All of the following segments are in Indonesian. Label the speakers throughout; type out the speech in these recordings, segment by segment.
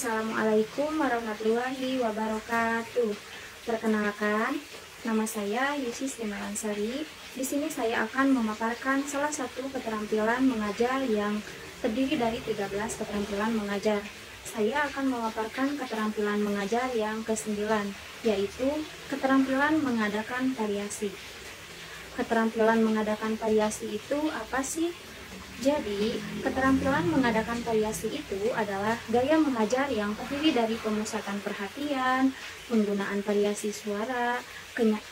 Speaker 1: Assalamualaikum warahmatullahi wabarakatuh. Perkenalkan, nama saya Yusi Simalansari. Di sini saya akan memaparkan salah satu keterampilan mengajar yang terdiri dari 13 keterampilan mengajar. Saya akan memaparkan keterampilan mengajar yang ke-9, yaitu keterampilan mengadakan variasi. Keterampilan mengadakan variasi itu apa sih? Jadi, keterampilan mengadakan variasi itu adalah gaya mengajar yang terdiri dari pemusatan perhatian, penggunaan variasi suara,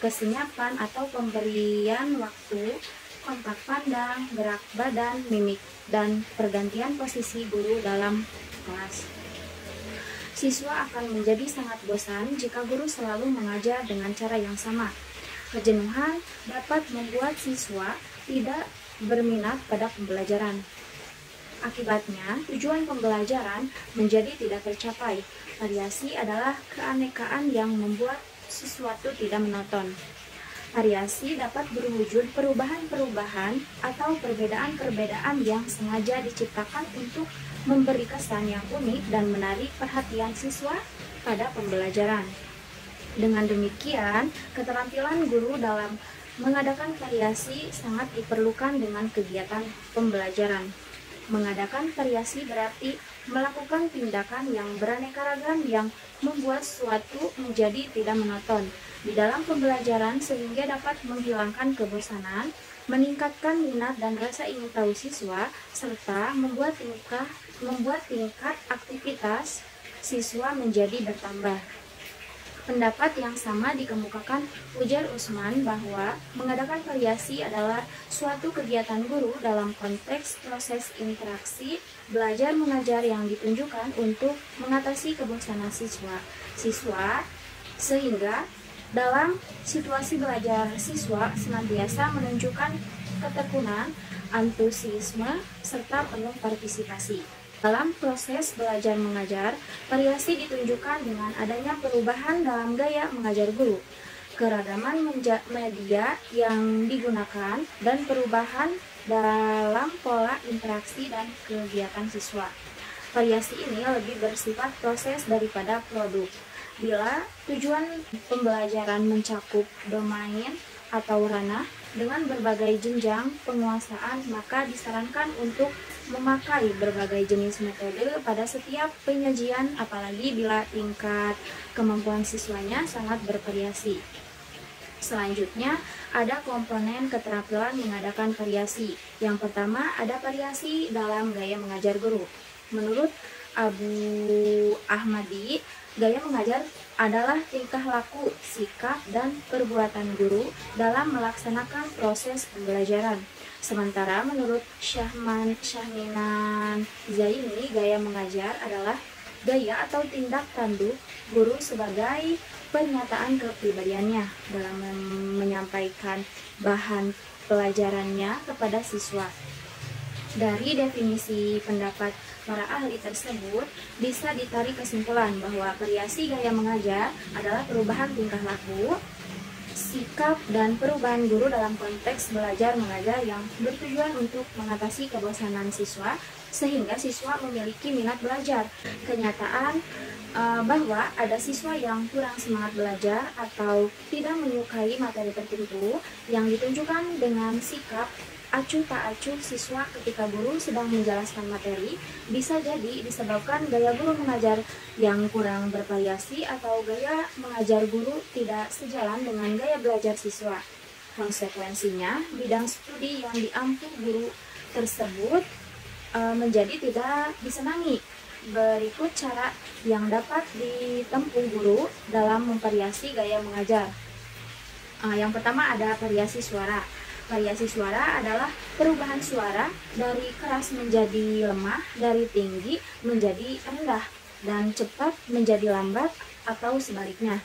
Speaker 1: kesenyapan atau pemberian waktu, kontak pandang, gerak badan, mimik, dan pergantian posisi guru dalam kelas. Siswa akan menjadi sangat bosan jika guru selalu mengajar dengan cara yang sama. Kejenuhan dapat membuat siswa tidak berminat pada pembelajaran. Akibatnya, tujuan pembelajaran menjadi tidak tercapai. Variasi adalah keanekaan yang membuat sesuatu tidak monoton. Variasi dapat berwujud perubahan-perubahan atau perbedaan-perbedaan yang sengaja diciptakan untuk memberi kesan yang unik dan menarik perhatian siswa pada pembelajaran. Dengan demikian, keterampilan guru dalam mengadakan variasi sangat diperlukan dengan kegiatan pembelajaran. Mengadakan variasi berarti melakukan tindakan yang beraneka ragam yang membuat sesuatu menjadi tidak monoton di dalam pembelajaran sehingga dapat menghilangkan kebosanan, meningkatkan minat dan rasa ingin tahu siswa, serta membuat tingkat aktivitas siswa menjadi bertambah. Pendapat yang sama dikemukakan ujar Usman bahwa mengadakan variasi adalah suatu kegiatan guru dalam konteks proses interaksi belajar mengajar yang ditunjukkan untuk mengatasi kebosanan siswa sehingga dalam situasi belajar siswa senantiasa menunjukkan ketekunan, antusiasme, serta penuh partisipasi. Dalam proses belajar mengajar, variasi ditunjukkan dengan adanya perubahan dalam gaya mengajar guru, keragaman media yang digunakan, dan perubahan dalam pola interaksi dan kegiatan siswa. Variasi ini lebih bersifat proses daripada produk. Bila tujuan pembelajaran mencakup domain atau ranah dengan berbagai jenjang penguasaan, maka disarankan untuk memakai berbagai jenis metode pada setiap penyajian, apalagi bila tingkat kemampuan siswanya sangat bervariasi. Selanjutnya, ada komponen keterampilan mengadakan variasi. Yang pertama, ada variasi dalam gaya mengajar guru. Menurut Abu Ahmadi, gaya mengajar adalah tingkah laku, sikap, dan perbuatan guru dalam melaksanakan proses pembelajaran. Sementara menurut Syahminan Zaini, gaya mengajar adalah gaya atau tindak tanduk guru sebagai pernyataan kepribadiannya dalam menyampaikan bahan pelajarannya kepada siswa. Dari definisi pendapat para ahli tersebut, bisa ditarik kesimpulan bahwa variasi gaya mengajar adalah perubahan tingkah laku, sikap, dan perubahan guru dalam konteks belajar mengajar yang bertujuan untuk mengatasi kebosanan siswa sehingga siswa memiliki minat belajar. Kenyataan bahwa ada siswa yang kurang semangat belajar atau tidak menyukai materi tertentu yang ditunjukkan dengan sikap acuh tak acuh siswa ketika guru sedang menjelaskan materi bisa jadi disebabkan gaya guru mengajar yang kurang bervariasi atau gaya mengajar guru tidak sejalan dengan gaya belajar siswa. Konsekuensinya, bidang studi yang diampu guru tersebut menjadi tidak disenangi. Berikut cara yang dapat ditempuh guru dalam memvariasi gaya mengajar. Yang pertama ada variasi suara. Variasi suara adalah perubahan suara dari keras menjadi lemah, dari tinggi menjadi rendah, dan cepat menjadi lambat atau sebaliknya.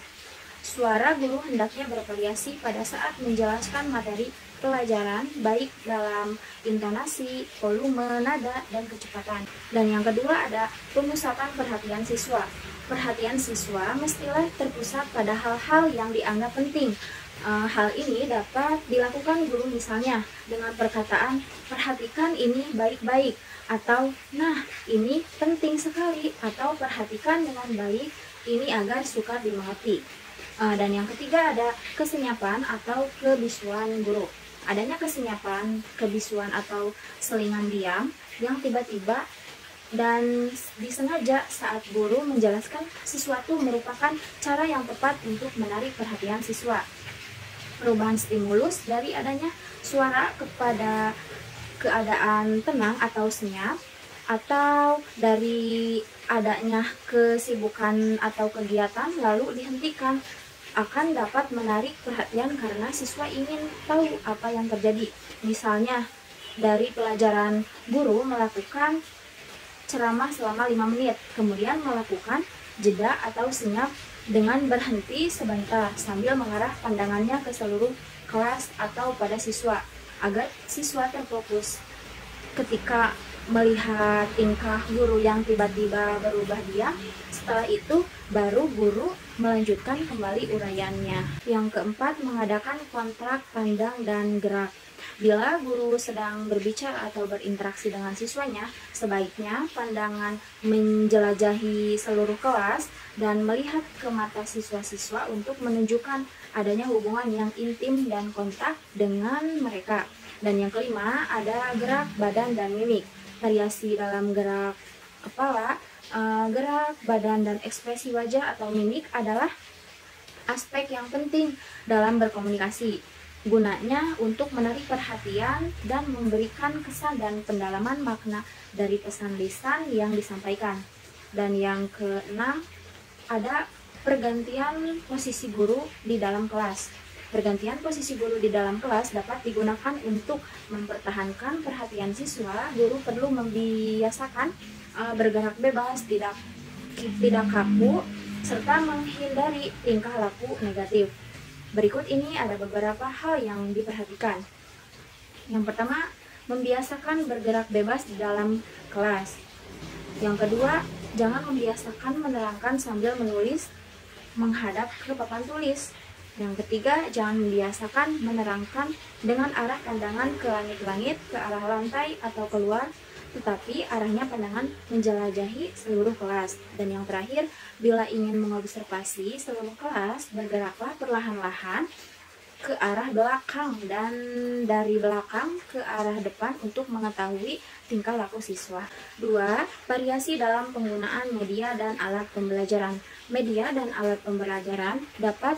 Speaker 1: Suara guru hendaknya bervariasi pada saat menjelaskan materi pelajaran, baik dalam intonasi, volume, nada, dan kecepatan. Dan yang kedua ada pemusatan perhatian siswa. Perhatian siswa mestilah terpusat pada hal-hal yang dianggap penting. Hal ini dapat dilakukan guru misalnya dengan perkataan perhatikan ini baik-baik, atau nah ini penting sekali, atau perhatikan dengan baik ini agar sukar dimengerti. Dan yang ketiga ada kesenyapan atau kebisuan guru. Adanya kesenyapan, kebisuan atau selingan diam yang tiba-tiba dan disengaja saat guru menjelaskan sesuatu merupakan cara yang tepat untuk menarik perhatian siswa. Perubahan stimulus dari adanya suara kepada keadaan tenang atau senyap, atau dari adanya kesibukan atau kegiatan lalu dihentikan, akan dapat menarik perhatian karena siswa ingin tahu apa yang terjadi. Misalnya, dari pelajaran guru melakukan ceramah selama 5 menit, kemudian melakukan jeda atau senyap dengan berhenti sebentar sambil mengarah pandangannya ke seluruh kelas atau pada siswa, agar siswa terfokus. Ketika melihat tingkah guru yang tiba-tiba berubah diam, setelah itu baru guru melanjutkan kembali uraiannya. Yang keempat, mengadakan kontak pandang dan gerak. Bila guru sedang berbicara atau berinteraksi dengan siswanya, sebaiknya pandangan menjelajahi seluruh kelas dan melihat ke mata siswa-siswa untuk menunjukkan adanya hubungan yang intim dan kontak dengan mereka. Dan yang kelima, ada gerak badan dan mimik. Variasi dalam gerak kepala, gerak badan, dan ekspresi wajah atau mimik adalah aspek yang penting dalam berkomunikasi. Gunanya untuk menarik perhatian dan memberikan kesan dan pendalaman makna dari pesan lisan yang disampaikan. Dan yang keenam, ada pergantian posisi guru di dalam kelas. Pergantian posisi guru di dalam kelas dapat digunakan untuk mempertahankan perhatian siswa. Guru perlu membiasakan bergerak bebas, tidak kaku, serta menghindari tingkah laku negatif. Berikut ini ada beberapa hal yang diperhatikan. Yang pertama, membiasakan bergerak bebas di dalam kelas. Yang kedua, jangan membiasakan menerangkan sambil menulis menghadap ke papan tulis. Yang ketiga, jangan membiasakan menerangkan dengan arah pandangan ke langit-langit, ke arah lantai atau keluar, tetapi arahnya pandangan menjelajahi seluruh kelas. Dan yang terakhir, bila ingin mengobservasi seluruh kelas, bergeraklah perlahan-lahan ke arah belakang dan dari belakang ke arah depan untuk mengetahui tingkah laku siswa. 2. Variasi dalam penggunaan media dan alat pembelajaran. Media dan alat pembelajaran dapat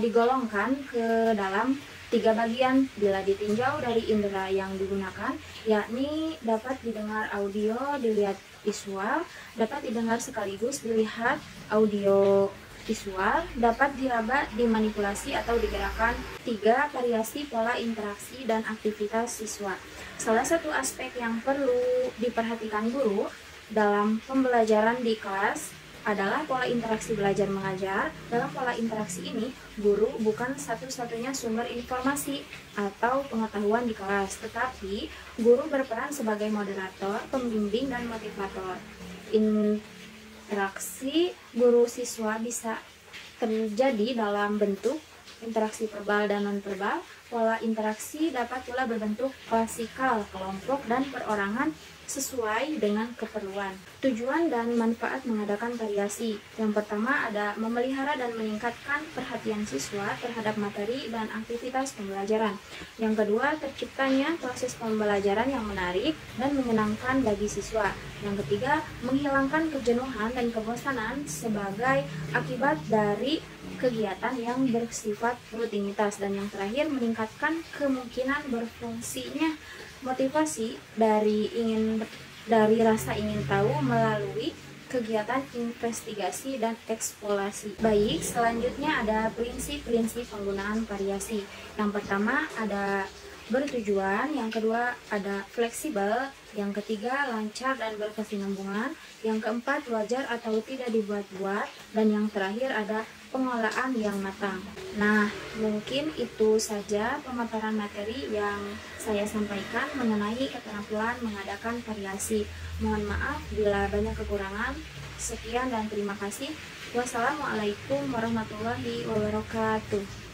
Speaker 1: digolongkan ke dalam 3 bagian bila ditinjau dari indera yang digunakan, yakni dapat didengar audio, dilihat visual, dapat didengar sekaligus dilihat audio visual, dapat diraba, dimanipulasi atau digerakkan. 3. Variasi pola interaksi dan aktivitas siswa. Salah satu aspek yang perlu diperhatikan guru dalam pembelajaran di kelas adalah pola interaksi belajar mengajar. Dalam pola interaksi ini, guru bukan satu-satunya sumber informasi atau pengetahuan di kelas, tetapi guru berperan sebagai moderator, pembimbing, dan motivator. Interaksi guru siswa bisa terjadi dalam bentuk interaksi verbal dan non-verbal. Pola interaksi dapat pula berbentuk klasikal, kelompok, dan perorangan sesuai dengan keperluan. Tujuan dan manfaat mengadakan variasi. Yang pertama ada memelihara dan meningkatkan perhatian siswa terhadap materi dan aktivitas pembelajaran. Yang kedua, terciptanya proses pembelajaran yang menarik dan menyenangkan bagi siswa. Yang ketiga, menghilangkan kejenuhan dan kebosanan sebagai akibat dari kegiatan yang bersifat rutinitas. Dan yang terakhir, meningkatkan kemungkinan berfungsinya motivasi dari rasa ingin tahu melalui kegiatan investigasi dan eksplorasi. Baik, selanjutnya ada prinsip-prinsip penggunaan variasi. Yang pertama ada bertujuan, yang kedua ada fleksibel, yang ketiga lancar dan berkesinambungan, yang keempat wajar atau tidak dibuat-buat, dan yang terakhir ada pengolahan yang matang. Nah, mungkin itu saja pemaparan materi yang saya sampaikan mengenai keterampilan mengadakan variasi. Mohon maaf bila banyak kekurangan. Sekian dan terima kasih. Wassalamualaikum warahmatullahi wabarakatuh.